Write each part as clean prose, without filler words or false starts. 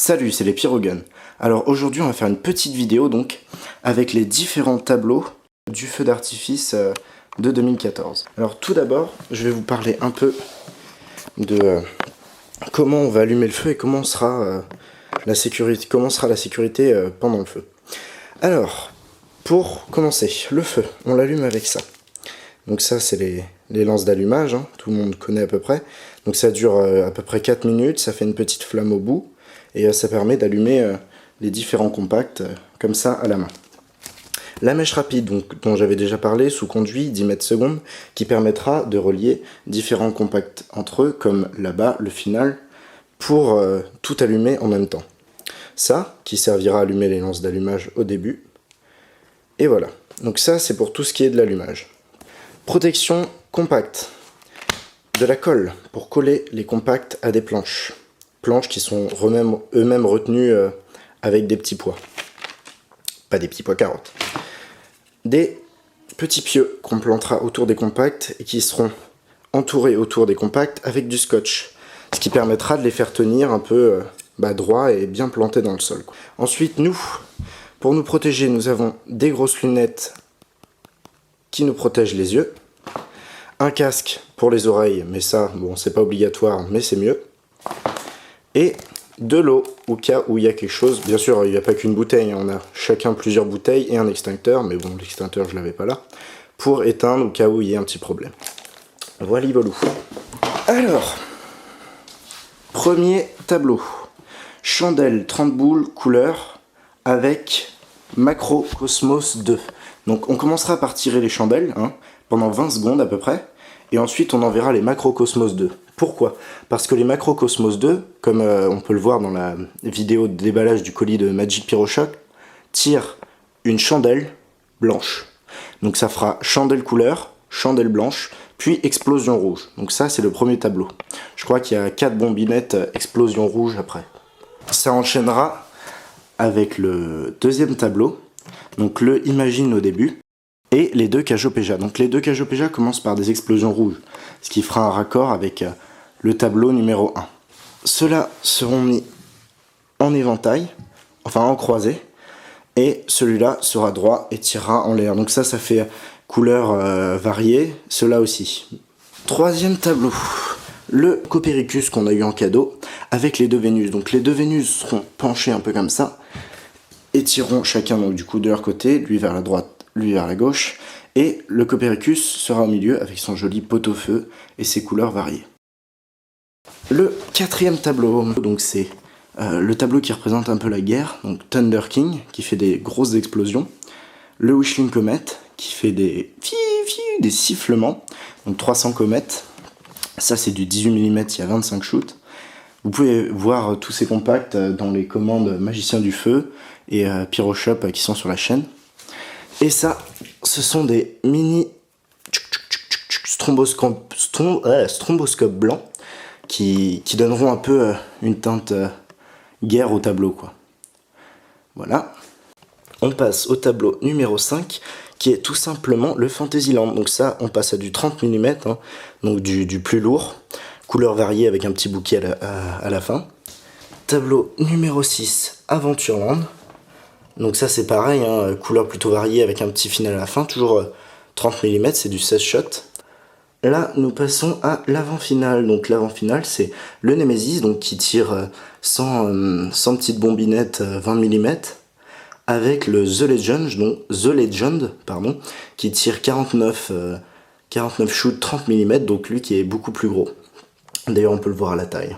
Salut, c'est les Pyroguns. Alors aujourd'hui on va faire une petite vidéo donc avec les différents tableaux du feu d'artifice de 2014. Alors tout d'abord je vais vous parler un peu de comment on va allumer le feu et comment sera la sécurité pendant le feu. Alors pour commencer, le feu, on l'allume avec ça. Donc ça c'est les lances d'allumage, hein, tout le monde connaît à peu près. Donc ça dure à peu près 4 minutes, ça fait une petite flamme au bout. Et ça permet d'allumer les différents compacts comme ça à la main. La mèche rapide, donc, dont j'avais déjà parlé, sous conduit 10 mètres secondes, qui permettra de relier différents compacts entre eux, comme là-bas, le final, pour tout allumer en même temps. Ça, qui servira à allumer les lances d'allumage au début. Et voilà. Donc ça, c'est pour tout ce qui est de l'allumage. Protection compacte. De la colle, pour coller les compacts à des planches. Planches qui sont eux-mêmes retenues avec des petits pois. Pas des petits pois carottes. Des petits pieux qu'on plantera autour des compacts et qui seront entourés autour des compacts avec du scotch. Ce qui permettra de les faire tenir un peu droit et bien plantés dans le sol. Ensuite, pour nous protéger, nous avons des grosses lunettes qui nous protègent les yeux. Un casque pour les oreilles, mais ça, bon, c'est pas obligatoire, mais c'est mieux. Et de l'eau, au cas où il y a quelque chose. Bien sûr, il n'y a pas qu'une bouteille, on a chacun plusieurs bouteilles et un extincteur, mais bon, l'extincteur, je l'avais pas là, pour éteindre au cas où il y ait un petit problème. Voilà, volou. Alors, premier tableau. Chandelle 30 boules, couleur, avec Macrocosmos 2. Donc, on commencera par tirer les chandelles, hein, pendant 20 secondes à peu près, et ensuite on enverra les Macrocosmos 2. Pourquoi? Parce que les Macrocosmos 2, comme on peut le voir dans la vidéo de déballage du colis de Magic Pyroshop, tirent une chandelle blanche. Donc ça fera chandelle couleur, chandelle blanche, puis explosion rouge. Donc ça c'est le premier tableau. Je crois qu'il y a 4 bombinettes explosion rouge après. Ça enchaînera avec le deuxième tableau, donc le Imagine au début, et les deux Cajopéja. Donc les deux Cajopéja commencent par des explosions rouges, ce qui fera un raccord avec le tableau numéro 1. Ceux-là seront mis en éventail, enfin en croisée, et celui-là sera droit et tirera en l'air. Donc ça fait couleur variée, ceux-là aussi. Troisième tableau, le Copéricus qu'on a eu en cadeau, avec les deux Vénus. Donc les deux Vénus seront penchés un peu comme ça, et tireront chacun donc, du coup de leur côté, lui vers la droite, lui vers la gauche, et le Copéricus sera au milieu avec son joli pot-au-feu et ses couleurs variées. Le quatrième tableau, donc c'est le tableau qui représente un peu la guerre, donc Thunder King qui fait des grosses explosions, le Wishling Comet qui fait des sifflements, donc 300 comètes, ça c'est du 18 mm, il y a 25 shoots. Vous pouvez voir tous ces compacts dans les commandes Magicien du Feu et Pyroshop qui sont sur la chaîne. Et ça, ce sont des mini stromboscopes blancs qui donneront un peu une teinte guerre au tableau, quoi. Voilà. On passe au tableau numéro 5, qui est tout simplement le Fantasyland. Donc ça, on passe à du 30 mm, hein, donc du plus lourd, couleur variée avec un petit bouquet à la fin. Tableau numéro 6, Aventureland. Donc ça c'est pareil, hein, couleur plutôt variée avec un petit final à la fin, toujours 30 mm, c'est du 16 shot. Là nous passons à l'avant-finale, donc l'avant-finale c'est le Nemesis, donc qui tire 100 petites bombinettes 20 mm, avec le The Legend, qui tire 49 shoots 30 mm, donc lui qui est beaucoup plus gros. D'ailleurs on peut le voir à la taille.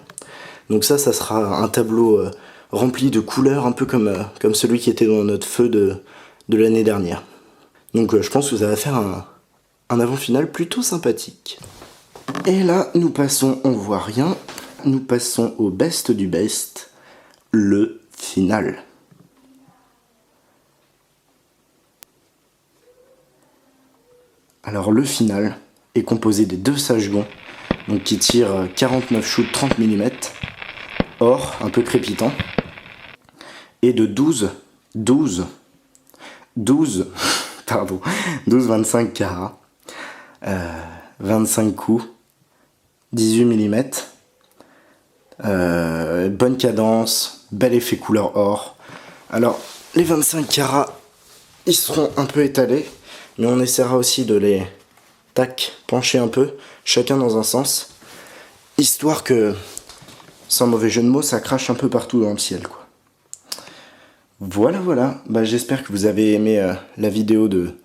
Donc ça sera un tableau rempli de couleurs, un peu comme celui qui était dans notre feu de l'année dernière. Donc je pense que ça va faire un avant-finale plutôt sympathique. Et là, nous passons, on voit rien, nous passons au best du best, le final. Alors le final est composé des deux sages-gonds, donc qui tirent 49 shoots 30 mm, or, un peu crépitant, et de 25 carats, 25 coups, 18 mm, bonne cadence, bel effet couleur or. Alors, les 25 carats, ils seront un peu étalés, mais on essaiera aussi de les pencher un peu, chacun dans un sens, histoire que, sans mauvais jeu de mots, ça crache un peu partout dans le ciel, quoi. Voilà, bah, j'espère que vous avez aimé la vidéo de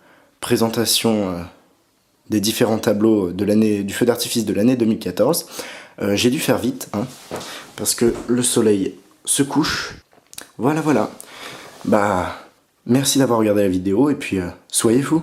présentation des différents tableaux de du feu d'artifice de l'année 2014. J'ai dû faire vite, hein, parce que le soleil se couche. Voilà. Bah, merci d'avoir regardé la vidéo et puis soyez fous.